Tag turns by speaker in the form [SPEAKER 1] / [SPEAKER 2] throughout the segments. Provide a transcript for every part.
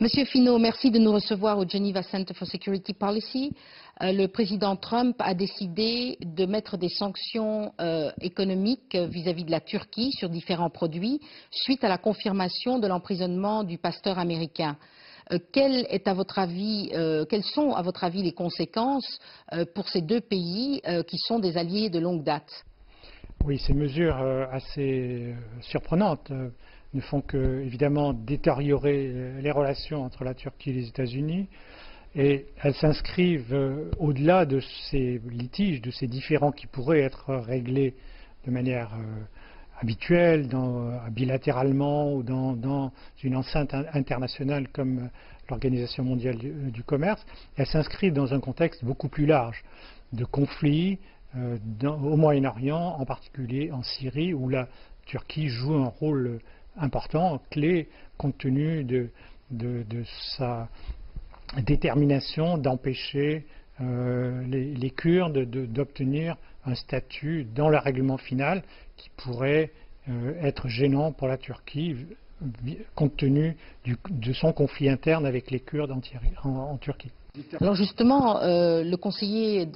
[SPEAKER 1] Monsieur Finot, merci de nous recevoir au Geneva Center for Security Policy. Le président Trump a décidé de mettre des sanctions économiques vis-à-vis de la Turquie sur différents produits suite à la confirmation de l'emprisonnement du pasteur américain. Quelles sont, à votre avis, les conséquences pour ces deux pays qui sont des alliés de longue date?
[SPEAKER 2] Oui, ces mesures assez surprenantes ne font que, évidemment, détériorer les relations entre la Turquie et les États-Unis. Et elles s'inscrivent au-delà de ces litiges, de ces différends qui pourraient être réglés de manière habituelle, bilatéralement ou dans une enceinte internationale comme l'Organisation mondiale du commerce. Elles s'inscrivent dans un contexte beaucoup plus large de conflits au Moyen-Orient, en particulier en Syrie, où la Turquie joue un rôle important, clé, compte tenu de sa détermination d'empêcher les Kurdes d'obtenir un statut dans le règlement final qui pourrait être gênant pour la Turquie compte tenu de son conflit interne avec les Kurdes en Turquie.
[SPEAKER 1] Alors justement, le conseiller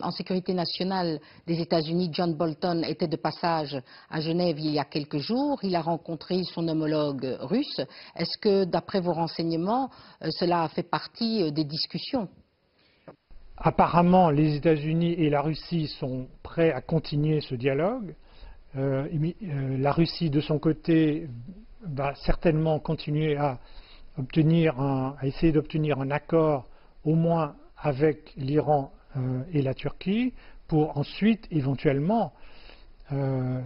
[SPEAKER 1] en sécurité nationale des États-Unis, John Bolton, était de passage à Genève il y a quelques jours. Il a rencontré son homologue russe. Est-ce que, d'après vos renseignements, cela a fait partie des discussions?
[SPEAKER 2] Apparemment, les États-Unis et la Russie sont prêts à continuer ce dialogue. La Russie, de son côté, va certainement continuer à essayer d'obtenir un accord au moins avec l'Iran et la Turquie, pour ensuite, éventuellement,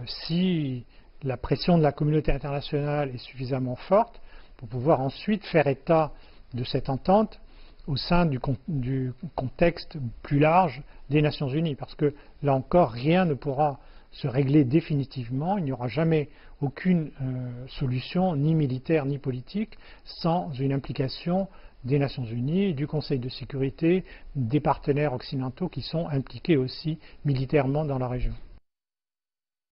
[SPEAKER 2] si la pression de la communauté internationale est suffisamment forte, pour pouvoir ensuite faire état de cette entente au sein du contexte plus large des Nations Unies. Parce que, là encore, rien ne pourra se régler définitivement. Il n'y aura jamais aucune solution, ni militaire ni politique, sans une implication des Nations Unies, du Conseil de sécurité, des partenaires occidentaux qui sont impliqués aussi militairement dans la région.